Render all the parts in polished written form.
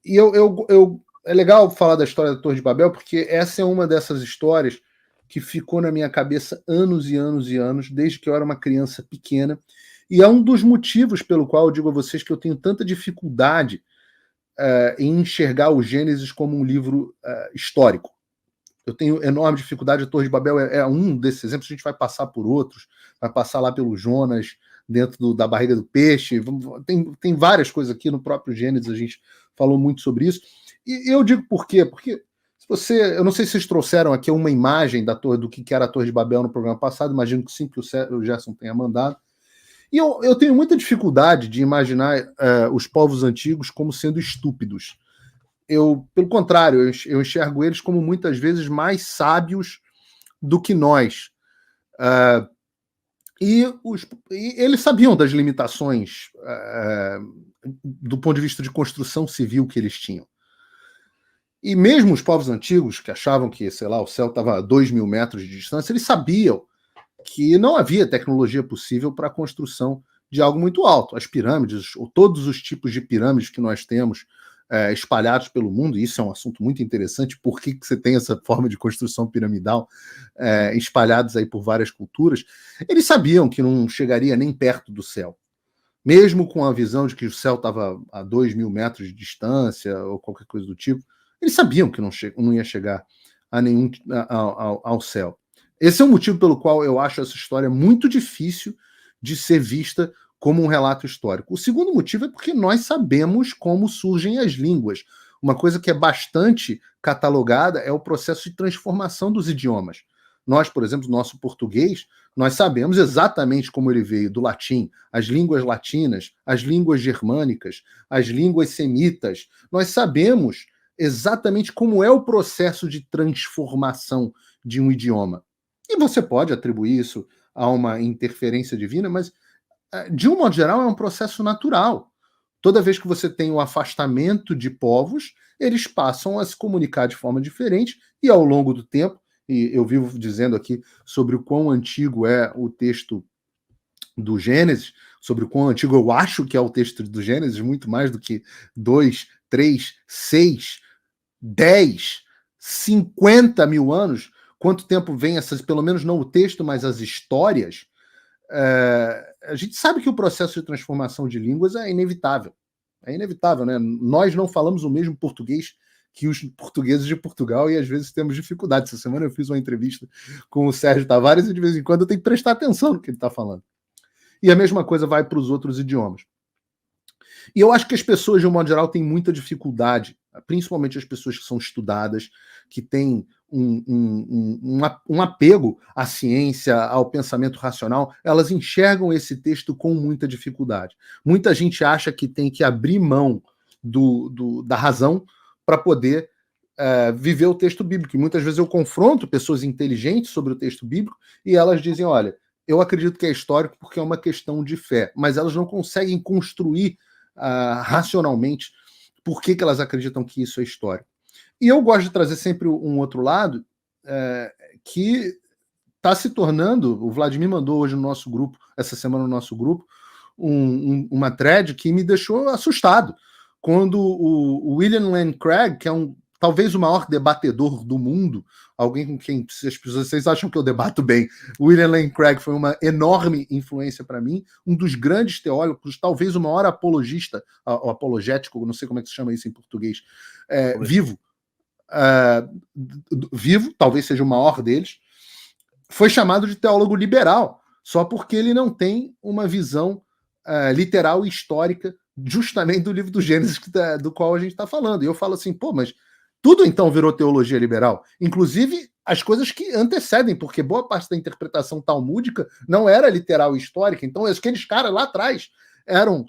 é legal falar da história da Torre de Babel, porque essa é uma dessas histórias que ficou na minha cabeça anos e anos e anos, desde que eu era uma criança pequena, e é um dos motivos pelo qual eu digo a vocês que eu tenho tanta dificuldade em enxergar o Gênesis como um livro histórico. Eu tenho enorme dificuldade, a Torre de Babel é um desses exemplos, a gente vai passar por outros, vai passar lá pelo Jonas, dentro da barriga do peixe, tem várias coisas aqui no próprio Gênesis, a gente falou muito sobre isso, e eu digo por quê? Porque eu não sei se vocês trouxeram aqui uma imagem da torre, do que era a Torre de Babel no programa passado, imagino que sim, que o Gerson tenha mandado, e eu tenho muita dificuldade de imaginar os povos antigos como sendo estúpidos. Pelo contrário, eu enxergo eles como muitas vezes mais sábios do que nós. E eles sabiam das limitações do ponto de vista de construção civil que eles tinham. E mesmo os povos antigos, que achavam que, sei lá, o céu estava a 2.000 metros de distância, eles sabiam que não havia tecnologia possível para a construção de algo muito alto. As pirâmides, ou todos os tipos de pirâmides que nós temos espalhados pelo mundo, e isso é um assunto muito interessante, por que você tem essa forma de construção piramidal espalhados aí por várias culturas, eles sabiam que não chegaria nem perto do céu. Mesmo com a visão de que o céu estava a 2.000 metros de distância, ou qualquer coisa do tipo, eles sabiam que não ia chegar ao céu. Esse é o motivo pelo qual eu acho essa história muito difícil de ser vista como um relato histórico. O segundo motivo é porque nós sabemos como surgem as línguas. Uma coisa que é bastante catalogada é o processo de transformação dos idiomas. Nós, por exemplo, nosso português, nós sabemos exatamente como ele veio do latim, as línguas latinas, as línguas germânicas, as línguas semitas. Nós sabemos exatamente como é o processo de transformação de um idioma. E você pode atribuir isso a uma interferência divina, mas, de um modo geral, é um processo natural. Toda vez que você tem o afastamento de povos, eles passam a se comunicar de forma diferente, e ao longo do tempo, e eu vivo dizendo aqui sobre o quão antigo é o texto do Gênesis, sobre o quão antigo eu acho que é o texto do Gênesis, muito mais do que 2, 3, 6, 10, 50 mil anos, quanto tempo vem essas, pelo menos não o texto, mas as histórias, a gente sabe que o processo de transformação de línguas é inevitável. É inevitável, né? Nós não falamos o mesmo português que os portugueses de Portugal e às vezes temos dificuldade. Essa semana eu fiz uma entrevista com o Sérgio Tavares e de vez em quando eu tenho que prestar atenção no que ele está falando. E a mesma coisa vai para os outros idiomas. E eu acho que as pessoas, de um modo geral, têm muita dificuldade, principalmente as pessoas que são estudadas, que têm um apego à ciência, ao pensamento racional, elas enxergam esse texto com muita dificuldade. Muita gente acha que tem que abrir mão da razão para poder viver o texto bíblico. E muitas vezes eu confronto pessoas inteligentes sobre o texto bíblico e elas dizem, olha, eu acredito que é histórico porque é uma questão de fé, mas elas não conseguem construir racionalmente por que elas acreditam que isso é histórico. E eu gosto de trazer sempre um outro lado que está se tornando, o Vladimir mandou hoje no nosso grupo, essa semana no nosso grupo, uma thread que me deixou assustado, quando o William Lane Craig, que é talvez o maior debatedor do mundo, alguém com quem vocês acham que eu debato bem. O William Lane Craig foi uma enorme influência para mim, um dos grandes teólogos, talvez o maior apologista, apologético, não sei como é que se chama isso em português, vivo, talvez seja o maior deles, foi chamado de teólogo liberal, só porque ele não tem uma visão literal e histórica justamente do livro do Gênesis do qual a gente está falando. E eu falo assim, mas tudo então virou teologia liberal, inclusive as coisas que antecedem, porque boa parte da interpretação talmúdica não era literal e histórica, então aqueles caras lá atrás eram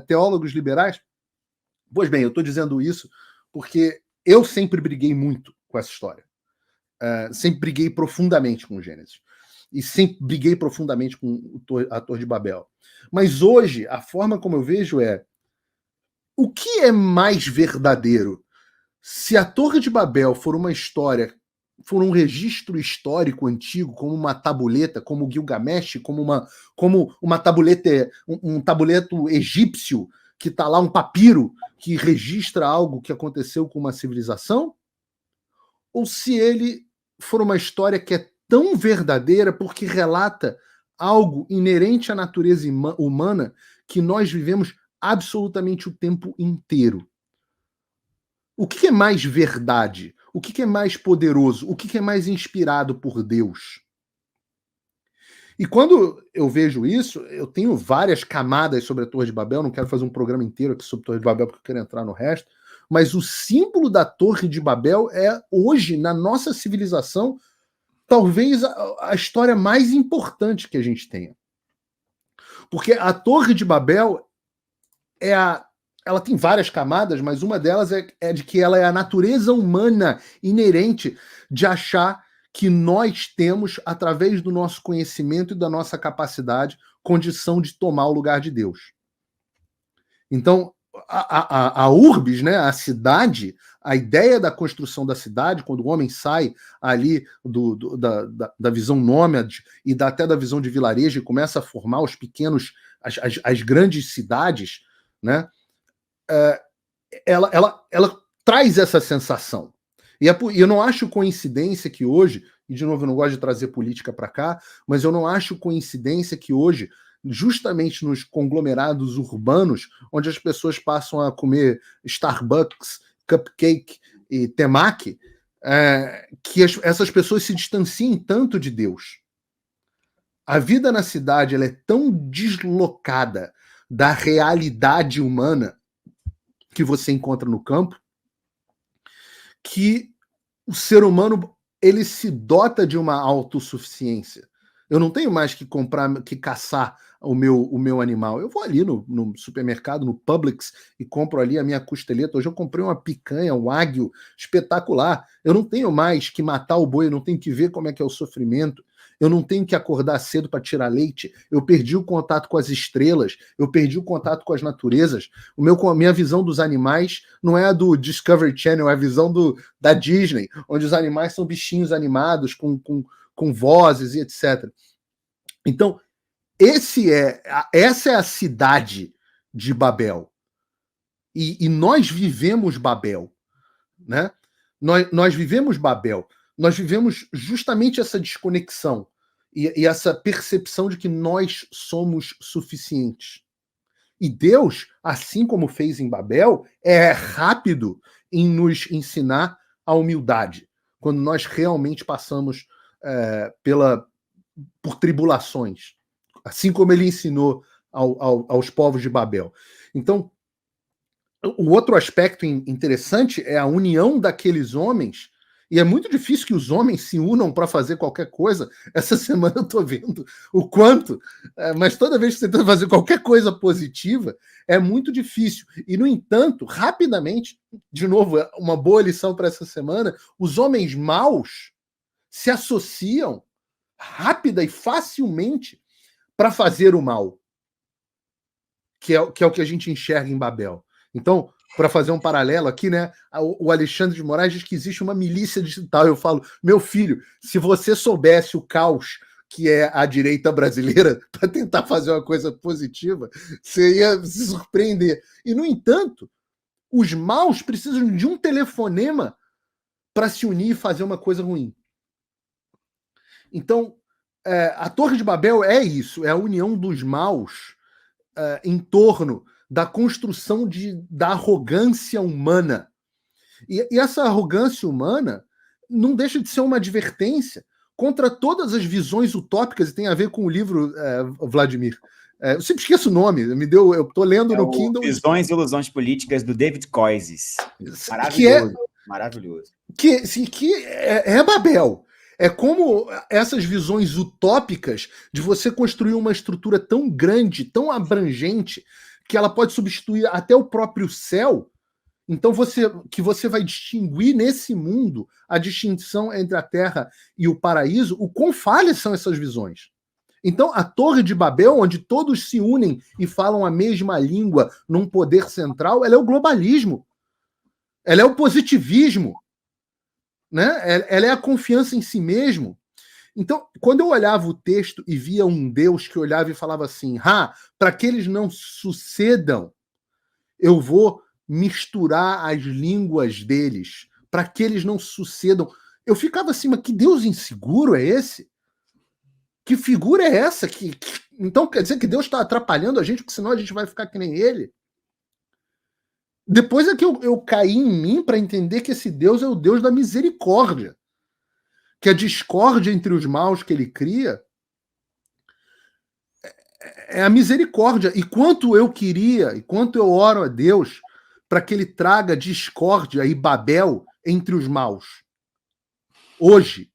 teólogos liberais. Pois bem, eu estou dizendo isso porque eu sempre briguei muito com essa história, sempre briguei profundamente com o Gênesis, e sempre briguei profundamente com a Torre de Babel. Mas hoje, a forma como eu vejo o que é mais verdadeiro? Se a Torre de Babel for uma história, for um registro histórico antigo, como uma tabuleta, como Gilgamesh, como uma tabuleta, um tabuleto egípcio que está lá um papiro que registra algo que aconteceu com uma civilização, ou se ele for uma história que é tão verdadeira porque relata algo inerente à natureza humana que nós vivemos absolutamente o tempo inteiro. O que é mais verdade? O que é mais poderoso? O que é mais inspirado por Deus? E quando eu vejo isso, eu tenho várias camadas sobre a Torre de Babel, não quero fazer um programa inteiro aqui sobre a Torre de Babel porque eu quero entrar no resto, mas o símbolo da Torre de Babel é, hoje, na nossa civilização, talvez a história mais importante que a gente tenha. Porque a Torre de Babel ela tem várias camadas, mas uma delas é de que ela é a natureza humana inerente de achar que nós temos, através do nosso conhecimento e da nossa capacidade, condição de tomar o lugar de Deus. Então, a urbis, né, a cidade, a ideia da construção da cidade, quando o homem sai ali da visão nômade e até da visão de vilarejo e começa a formar os pequenos, as grandes cidades, né, ela traz essa sensação. E eu não acho coincidência que hoje, e de novo eu não gosto de trazer política para cá, mas eu não acho coincidência que hoje, justamente nos conglomerados urbanos, onde as pessoas passam a comer Starbucks, cupcake e temaki, que essas pessoas se distanciem tanto de Deus. A vida na cidade ela é tão deslocada da realidade humana que você encontra no campo, que o ser humano ele se dota de uma autossuficiência. Eu não tenho mais que comprar, que caçar o meu animal. Eu vou ali no supermercado, no Publix, e compro ali a minha costeleta. Hoje eu comprei uma picanha, um wagyu espetacular. Eu não tenho mais que matar o boi, eu não tenho que ver como é que é o sofrimento. Eu não tenho que acordar cedo para tirar leite. Eu perdi o contato com as estrelas. Eu perdi o contato com as naturezas. A minha visão dos animais não é a do Discovery Channel, é a visão da Disney, onde os animais são bichinhos animados, com vozes e etc. Então, essa é a cidade de Babel. E nós vivemos Babel. Né? Nós vivemos Babel. Nós vivemos justamente essa desconexão e essa percepção de que nós somos suficientes. E Deus, assim como fez em Babel, é rápido em nos ensinar a humildade, quando nós realmente passamos por tribulações, assim como ele ensinou aos povos de Babel. Então, o outro aspecto interessante é a união daqueles homens, e é muito difícil que os homens se unam para fazer qualquer coisa. Essa semana eu estou vendo o quanto, mas toda vez que você tenta fazer qualquer coisa positiva, é muito difícil. E, no entanto, rapidamente, de novo, uma boa lição para essa semana, os homens maus se associam rápida e facilmente para fazer o mal, que é o que a gente enxerga em Babel. Então, para fazer um paralelo aqui, né? O Alexandre de Moraes diz que existe uma milícia digital. Eu falo, meu filho, se você soubesse o caos que é a direita brasileira para tentar fazer uma coisa positiva, você ia se surpreender. E, no entanto, os maus precisam de um telefonema para se unir e fazer uma coisa ruim. Então, a Torre de Babel é isso, é a união dos maus em torno da construção da arrogância humana. E essa arrogância humana não deixa de ser uma advertência contra todas as visões utópicas, e tem a ver com o livro, Vladimir. Eu sempre esqueço o nome, eu estou lendo no Kindle. Visões e Ilusões Políticas, do David Koyzis. Maravilhoso, maravilhoso. Que é Babel. É como essas visões utópicas de você construir uma estrutura tão grande, tão abrangente, que ela pode substituir até o próprio céu. Então, você vai distinguir nesse mundo a distinção entre a terra e o paraíso, o quão falhas são essas visões. Então, a Torre de Babel, onde todos se unem e falam a mesma língua num poder central, ela é o globalismo. Ela é o positivismo. Né? Ela é a confiança em si mesmo. Então, quando eu olhava o texto e via um Deus que olhava e falava assim, para que eles não sucedam, eu vou misturar as línguas deles para que eles não sucedam. Eu ficava assim, mas que Deus inseguro é esse? Que figura é essa? Então quer dizer que Deus está atrapalhando a gente, porque senão a gente vai ficar que nem ele? Depois é que eu caí em mim para entender que esse Deus é o Deus da misericórdia. Que a discórdia entre os maus que ele cria é a misericórdia. E quanto eu queria, e quanto eu oro a Deus para que ele traga discórdia e Babel entre os maus. Hoje,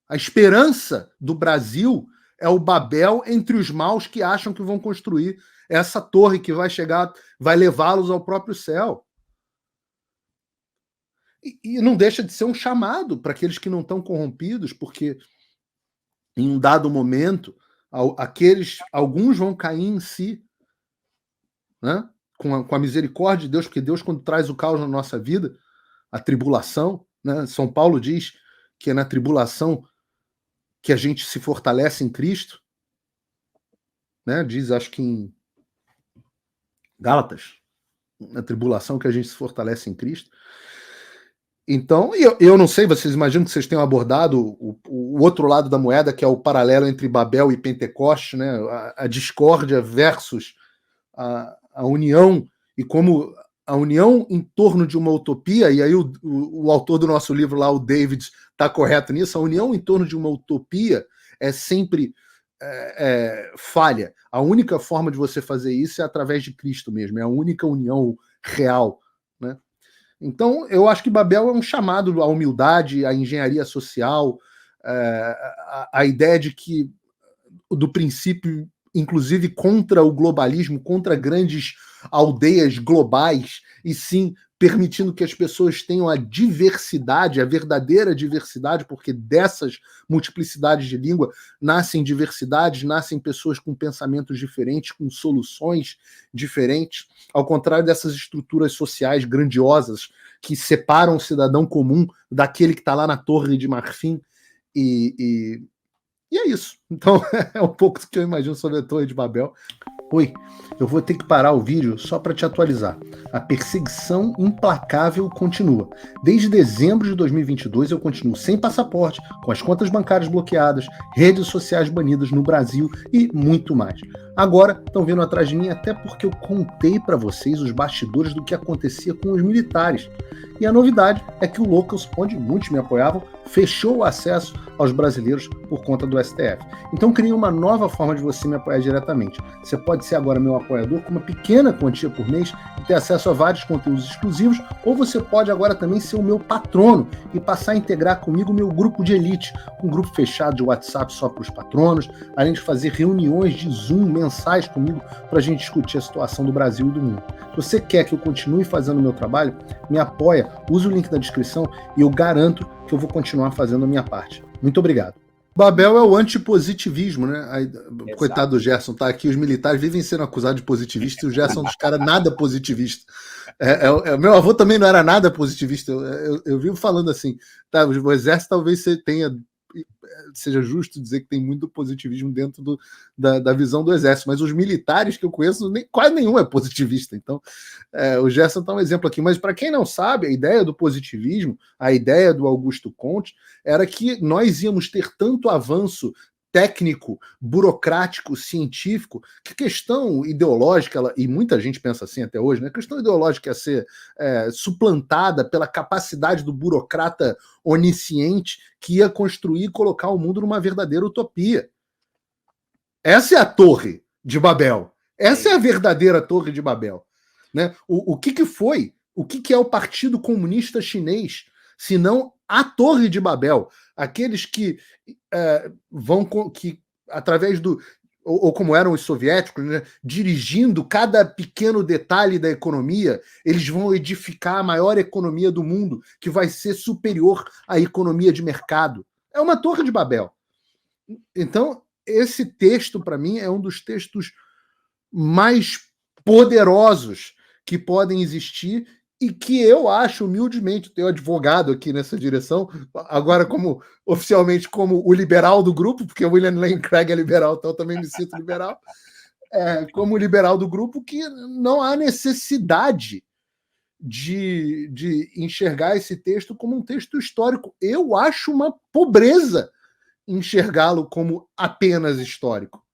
a esperança do Brasil é o Babel entre os maus que acham que vão construir essa torre que vai chegar, vai levá-los ao próprio céu. E não deixa de ser um chamado para aqueles que não estão corrompidos, porque em um dado momento, alguns vão cair em si, né? Com a misericórdia de Deus, porque Deus, quando traz o caos na nossa vida, a tribulação, né? São Paulo diz que é na tribulação que a gente se fortalece em Cristo, né? Diz, acho que em Gálatas, na tribulação que a gente se fortalece em Cristo. Então, eu não sei, vocês imaginam que vocês tenham abordado o outro lado da moeda, que é o paralelo entre Babel e Pentecoste, né? A discórdia versus a união, e como a união em torno de uma utopia, e aí o autor do nosso livro lá, o David, está correto nisso, a união em torno de uma utopia é sempre falha. A única forma de você fazer isso é através de Cristo mesmo, é a única união real, né? Então, eu acho que Babel é um chamado à humildade, à engenharia social, a ideia de que, do princípio, inclusive contra o globalismo, contra grandes aldeias globais, e sim permitindo que as pessoas tenham a diversidade, a verdadeira diversidade, porque dessas multiplicidades de língua nascem diversidades, nascem pessoas com pensamentos diferentes, com soluções diferentes, ao contrário dessas estruturas sociais grandiosas que separam o cidadão comum daquele que está lá na Torre de Marfim. E é isso. Então, é um pouco do que eu imagino sobre a Torre de Babel. Oi, eu vou ter que parar o vídeo só para te atualizar. A perseguição implacável continua. Desde dezembro de 2022 eu continuo sem passaporte, com as contas bancárias bloqueadas, redes sociais banidas no Brasil e muito mais. Agora estão vindo atrás de mim até porque eu contei para vocês os bastidores do que acontecia com os militares. E a novidade é que o Locals, onde muitos me apoiavam, fechou o acesso aos brasileiros por conta do STF. Então criei uma nova forma de você me apoiar diretamente. Você pode ser agora meu apoiador com uma pequena quantia por mês e ter acesso a vários conteúdos exclusivos, ou você pode agora também ser o meu patrono e passar a integrar comigo o meu grupo de elite, um grupo fechado de WhatsApp só para os patronos, além de fazer reuniões de Zoom mensais comigo para a gente discutir a situação do Brasil e do mundo. Se você quer que eu continue fazendo o meu trabalho, me apoia, use o link na descrição e eu garanto que eu vou continuar fazendo a minha parte. Muito obrigado. Babel é o antipositivismo, né? Aí, coitado do Gerson, tá aqui, os militares vivem sendo acusados de positivista e o Gerson é um dos caras nada positivista. Meu avô também não era nada positivista, eu vivo falando assim, tá, o exército talvez seja justo dizer que tem muito positivismo dentro da visão do exército, mas os militares que eu conheço, quase nenhum é positivista. Então, o Gerson está um exemplo aqui. Mas para quem não sabe, a ideia do positivismo, a ideia do Augusto Comte, era que nós íamos ter tanto avanço técnico, burocrático, científico, que questão ideológica, e muita gente pensa assim até hoje, né? A questão ideológica ia ser suplantada pela capacidade do burocrata onisciente que ia construir e colocar o mundo numa verdadeira utopia. Essa é a Torre de Babel. Essa é a verdadeira Torre de Babel. Né? O que foi? O que é o Partido Comunista Chinês, se não a Torre de Babel? Aqueles que através do... Ou como eram os soviéticos, né, dirigindo cada pequeno detalhe da economia, eles vão edificar a maior economia do mundo, que vai ser superior à economia de mercado. É uma Torre de Babel. Então, esse texto, para mim, é um dos textos mais poderosos que podem existir e que eu acho, humildemente, tenho advogado aqui nessa direção, agora oficialmente como o liberal do grupo, porque o William Lane Craig é liberal, então eu também me sinto liberal, como liberal do grupo, que não há necessidade de enxergar esse texto como um texto histórico. Eu acho uma pobreza enxergá-lo como apenas histórico.